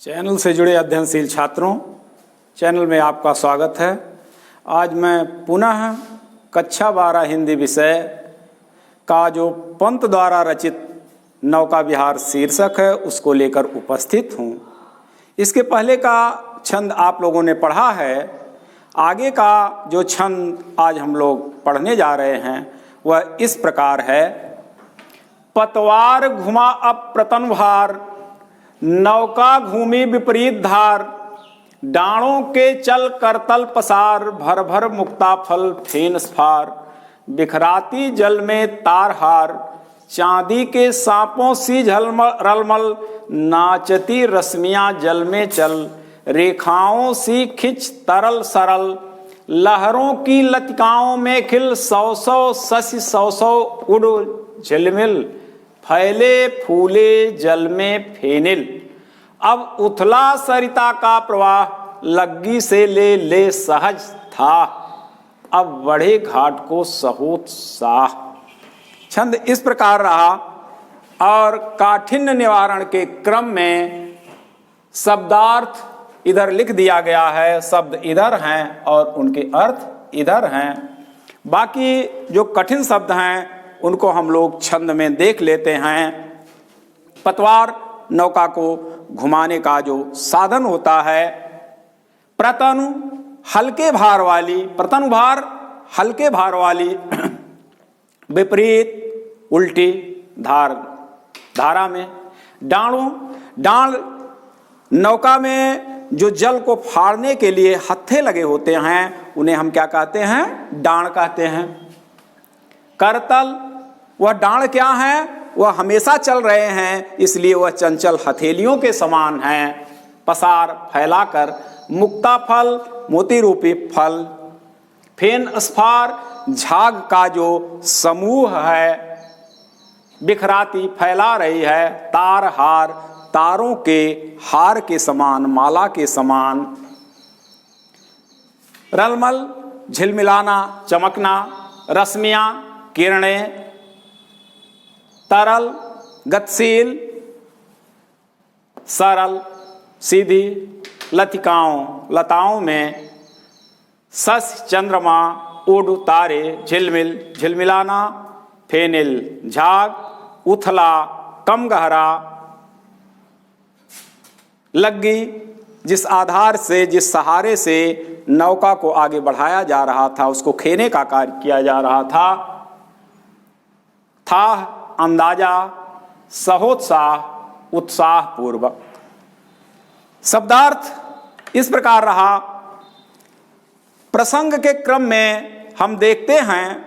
Channel से जुड़े अध्ययनशील छात्रों, चैनल में आपका स्वागत है। आज मैं पुनः कक्षा 12 हिंदी विषय का जो पंत द्वारा रचित नौका विहार शीर्षक है उसको लेकर उपस्थित हूँ। इसके पहले का छंद आप लोगों ने पढ़ा है। आगे का जो छंद आज हम लोग पढ़ने जा रहे हैं वह इस प्रकार है। पतवार घुमा अप्रतन भार, नौका घूमी विपरीत धार, डाणों के चल करतल पसार, भर भर मुक्ता फल फेन स्फार, बिखराती जल में तार हार, चांदी के सांपों सी झलमल रलमल, नाचती रश्मियां जल में चल, रेखाओं सी खिंच तरल सरल, लहरों की लतिकाओं में खिल, सौ सौ शशि सौ सौ उड़ झिलमिल, फैले फूले जल में फेनिल। अब उथला सरिता का प्रवाह, लग्गी से ले ले सहज था, अब बढ़े घाट को सहोत्साह। छंद इस प्रकार रहा और काठिन्य निवारण के क्रम में शब्दार्थ इधर लिख दिया गया है। शब्द इधर हैं और उनके अर्थ इधर हैं। बाकी जो कठिन शब्द हैं उनको हम लोग छंद में देख लेते हैं। पतवार नौका को घुमाने का जो साधन होता है। प्रतनु हल्के भार वाली, प्रतनु भार हल्के भार वाली, विपरीत उल्टी धारा में। डाणों, डाण नौका में जो जल को फाड़ने के लिए हत्थे लगे होते हैं उन्हें हम क्या कहते हैं? डाण कहते हैं। करतल, वह डाण क्या है? वह हमेशा चल रहे हैं इसलिए वह चंचल हथेलियों के समान हैं। पसार फैलाकर, मुक्ता फल मोती रूपी फल, फेन स्फार झाग का जो समूह है, बिखराती फैला रही है, तार हार तारों के हार के समान, माला के समान, रलमल झिलमिलाना चमकना, रश्मियां किरणें, तरल गतिशील सरल सीधी, लताओं में शश चंद्रमा उड़ तारे, झिलमिल झिलमिलाना फेनिल झाग, उथला कम गहरा, लग्गी जिस आधार से, जिस सहारे से नौका को आगे बढ़ाया जा रहा था, उसको खेने का कार्य किया जा रहा था अंदाजा, सहोत्साह उत्साह पूर्वक। शब्दार्थ इस प्रकार रहा। प्रसंग के क्रम में हम देखते हैं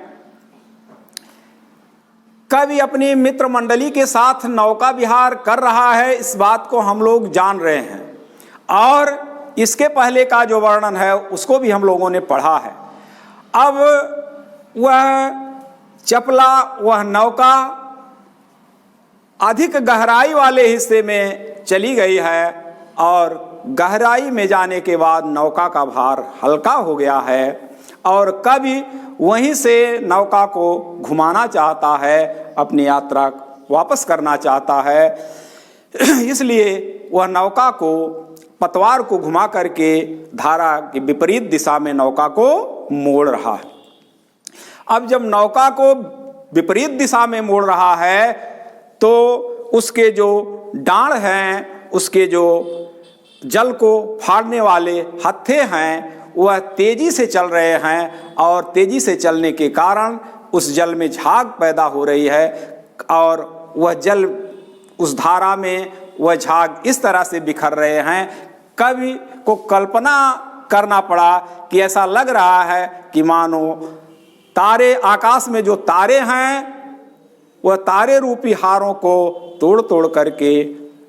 कवि अपनी मित्र मंडली के साथ नौका विहार कर रहा है, इस बात को हम लोग जान रहे हैं और इसके पहले का जो वर्णन है उसको भी हम लोगों ने पढ़ा है। अब वह चपला, वह नौका अधिक गहराई वाले हिस्से में चली गई है और गहराई में जाने के बाद नौका का भार हल्का हो गया है और कवि वहीं से नौका को घुमाना चाहता है, अपनी यात्रा वापस करना चाहता है। इसलिए वह नौका को, पतवार को घुमा करके धारा की विपरीत दिशा में नौका को मोड़ रहा है। अब जब नौका को विपरीत दिशा में मोड़ रहा है तो उसके जो डांड हैं, उसके जो जल को फाड़ने वाले हत्थे हैं वह तेजी से चल रहे हैं और तेजी से चलने के कारण उस जल में झाग पैदा हो रही है और वह जल, उस धारा में वह झाग इस तरह से बिखर रहे हैं। कवि को कल्पना करना पड़ा कि ऐसा लग रहा है कि मानो तारे, आकाश में जो तारे हैं वह तारे रूपी हारों को तोड़ तोड़ करके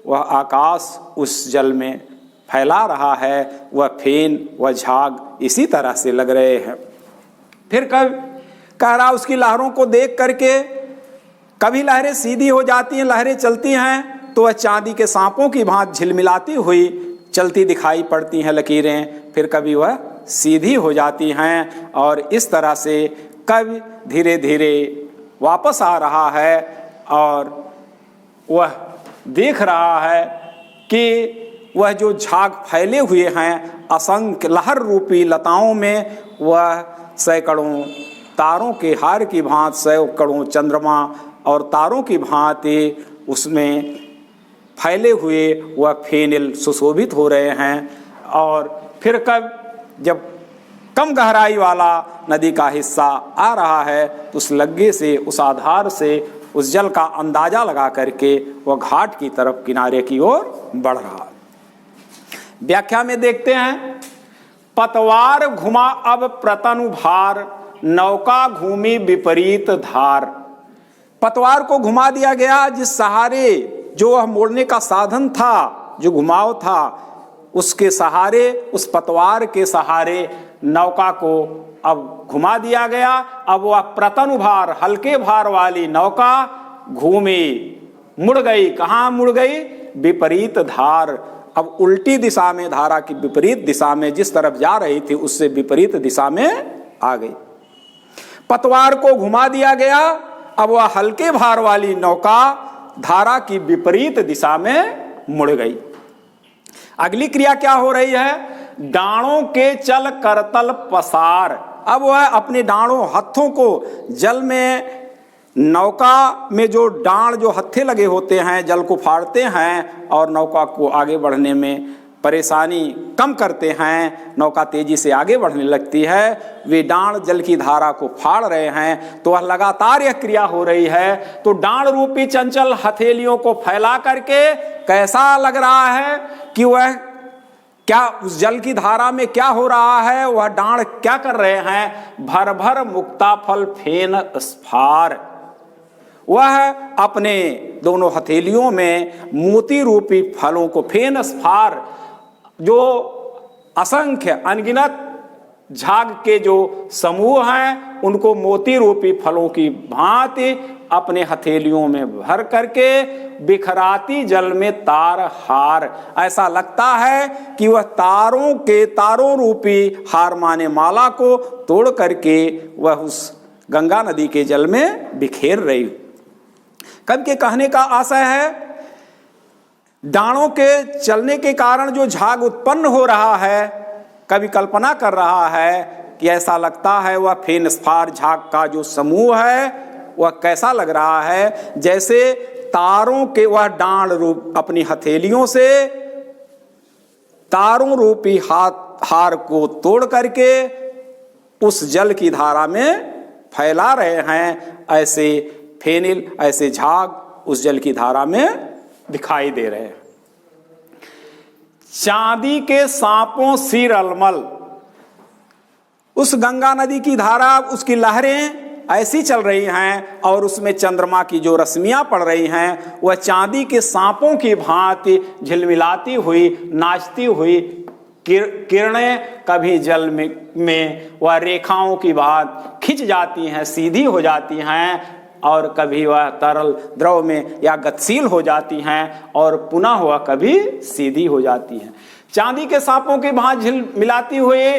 वह आकाश उस जल में फैला रहा है। वह फेन, वह झाग इसी तरह से लग रहे हैं। फिर कह रहा उसकी लहरों को देख करके, कभी लहरें सीधी हो जाती हैं, लहरें चलती हैं तो वह चांदी के सांपों की भांति झिलमिलाती हुई चलती दिखाई पड़ती हैं लकीरें, फिर कभी वह सीधी हो जाती हैं और इस तरह से कवि धीरे धीरे वापस आ रहा है और वह देख रहा है कि वह जो झाग फैले हुए हैं असंख्य लहर रूपी लताओं में, वह सैकड़ों तारों के हार की भांति, सैकड़ों चंद्रमा और तारों की भांति उसमें फैले हुए वह फेनिल सुशोभित हो रहे हैं। और फिर जब कम गहराई वाला नदी का हिस्सा आ रहा है तो उस लग्गे से, उस आधार से उस जल का अंदाजा लगा करके वह घाट की तरफ, किनारे की ओर बढ़ रहा है। व्याख्या में देखते हैं, पतवार घुमा अब प्रतनु भार, नौका घूमी विपरीत धार। पतवार को घुमा दिया गया, जिस सहारे जो वह मोड़ने का साधन था, जो घुमाव था, उसके सहारे, उस पतवार के सहारे नौका को अब घुमा दिया गया। अब वह प्रतनु भार, हल्के भार वाली नौका घूमी, मुड़ गई। कहाँ मुड़ गई? विपरीत धार। अब उल्टी दिशा में, धारा की विपरीत दिशा में, जिस तरफ जा रही थी उससे विपरीत दिशा में आ गई। पतवार को घुमा दिया गया, अब वह हल्के भार वाली नौका धारा की विपरीत दिशा में मुड़ गई। अगली क्रिया क्या हो रही है? डाणों के चल करतल पसार। अब वह अपने डाणों, हत्थों को जल में, नौका में जो डांड, जो हत्थे लगे होते हैं, जल को फाड़ते हैं और नौका को आगे बढ़ने में परेशानी कम करते हैं, नौका तेजी से आगे बढ़ने लगती है। वे डांड जल की धारा को फाड़ रहे हैं, तो वह लगातार यह क्रिया हो रही है। तो डांड रूपी चंचल हथेलियों को फैला करके कैसा लग रहा है कि वह क्या, उस जल की धारा में क्या हो रहा है, वह डांड क्या कर रहे हैं? भर भर मुक्ता फल फेन स्फार। वह अपने दोनों हथेलियों में मोती रूपी फलों को, फेन स्फार, जो असंख्य अनगिनत झाग के जो समूह हैं, उनको मोती रूपी फलों की भांति अपने हथेलियों में भर करके बिखराती जल में तार हार। ऐसा लगता है कि वह तारों रूपी हार माने माला को तोड़ करके वह उस गंगा नदी के जल में बिखेर रही। कवि के कहने का आशय है, डाणों के चलने के कारण जो झाग उत्पन्न हो रहा है, कवि कल्पना कर रहा है कि ऐसा लगता है वह फेन स्फार झाग का जो समूह है वह कैसा लग रहा है, जैसे तारों के वह डांड रूप अपनी हथेलियों से तारों रूपी हार को तोड़ करके उस जल की धारा में फैला रहे हैं। ऐसे फेनिल, ऐसे झाग उस जल की धारा में दिखाई दे रहे हैं। चांदी के सांपों सिर अलमल। उस गंगा नदी की धारा, उसकी लहरें ऐसी चल रही हैं और उसमें चंद्रमा की जो रश्मियां पड़ रही हैं वह चांदी के सांपों की भांति झिलमिलाती हुई, नाचती हुई किरणें कभी जल में वह रेखाओं की बात खिंच जाती हैं, सीधी हो जाती हैं, और कभी वह तरल द्रव में या गतिशील हो जाती हैं और पुनः वह कभी सीधी हो जाती हैं। चांदी के सांपों की भांति झिलमिलाती हुई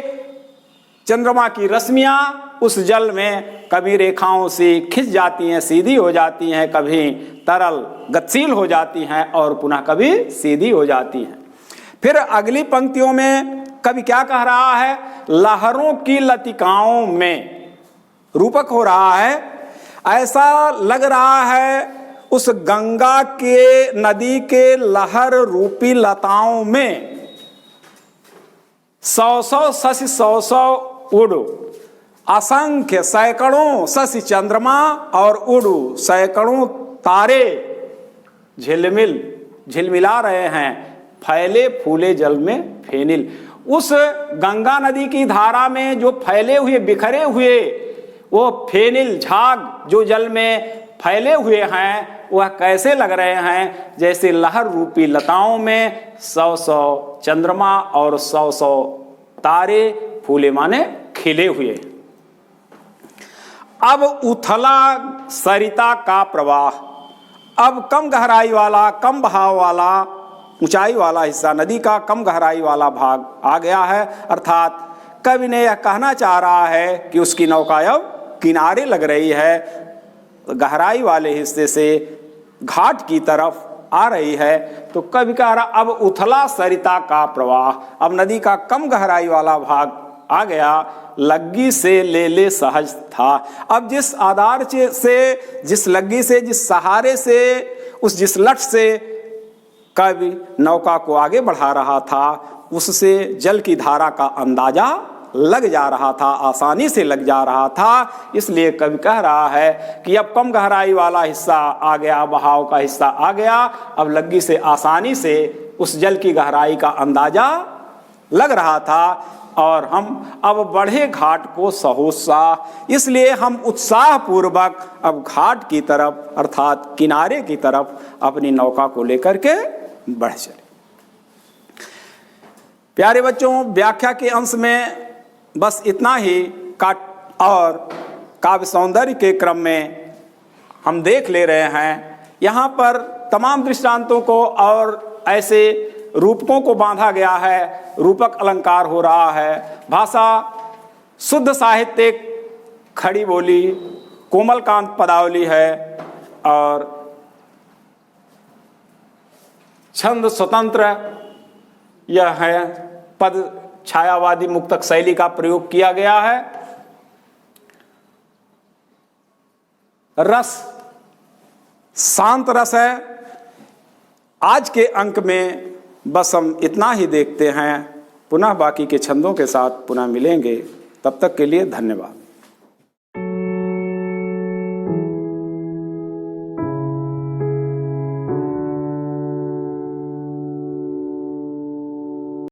चंद्रमा की रश्मियां उस जल में कभी रेखाओं से खिंच जाती हैं, सीधी हो जाती हैं, कभी तरल गतिशील हो जाती हैं और पुनः कभी सीधी हो जाती हैं। फिर अगली पंक्तियों में कवि क्या कह रहा है? लहरों की लतिकाओं में रूपक हो रहा है। ऐसा लग रहा है उस गंगा के नदी के लहर रूपी लताओं में 100 शशि 100 उड़ू, असंख्य सैकड़ों शशि चंद्रमा और उड़ू सैकड़ों तारे झिलमिला रहे हैं, फैले फूले जल में फेनिल। उस गंगा नदी की धारा में जो फैले हुए, बिखरे हुए वो फेनिल झाग जो जल में फैले हुए हैं वह कैसे लग रहे हैं? जैसे लहर रूपी लताओं में 100 चंद्रमा और 100 तारे फूले माने खिले हुए। अब उथला सरिता का प्रवाह। अब कम गहराई वाला, कम बहाव वाला, ऊंचाई वाला हिस्सा, नदी का कम गहराई वाला भाग आ गया है। अर्थात कवि ने यह कहना चाह रहा है कि उसकी नौका अब किनारे लग रही है, गहराई वाले हिस्से से घाट की तरफ आ रही है। तो कवि कह रहा अब उथला सरिता का प्रवाह, अब नदी का कम गहराई वाला भाग आ गया, लग्गी से ले ले सहज था। अब जिस आधार से, जिस लग्गी से, जिस सहारे से, उस जिस लठ से कवि नौका को आगे बढ़ा रहा था, उससे जल की धारा का अंदाजा लग जा रहा था, आसानी से लग जा रहा था। इसलिए कवि कह रहा है कि अब कम गहराई वाला हिस्सा आ गया, बहाव का हिस्सा आ गया, अब लग्गी से आसानी से उस जल की गहराई का अंदाजा लग रहा था और हम अब बढ़े घाट को सहोत्साह। इसलिए हम उत्साह पूर्वक अब घाट की तरफ अर्थात किनारे की तरफ अपनी नौका को लेकर के बढ़ चले। प्यारे बच्चों, व्याख्या के अंश में बस इतना ही और काव्य सौंदर्य के क्रम में हम देख ले रहे हैं। यहाँ पर तमाम दृष्टांतों को और ऐसे रूपकों को बांधा गया है, रूपक अलंकार हो रहा है, भाषा शुद्ध साहित्यिक खड़ी बोली कोमलकांत पदावली है और छंद स्वतंत्र यह है, पद छायावादी मुक्तक शैली का प्रयोग किया गया है। रस शांत रस है। आज के अंक में बस हम इतना ही देखते हैं, पुनः बाकी के छंदों के साथ पुनः मिलेंगे। तब तक के लिए धन्यवाद।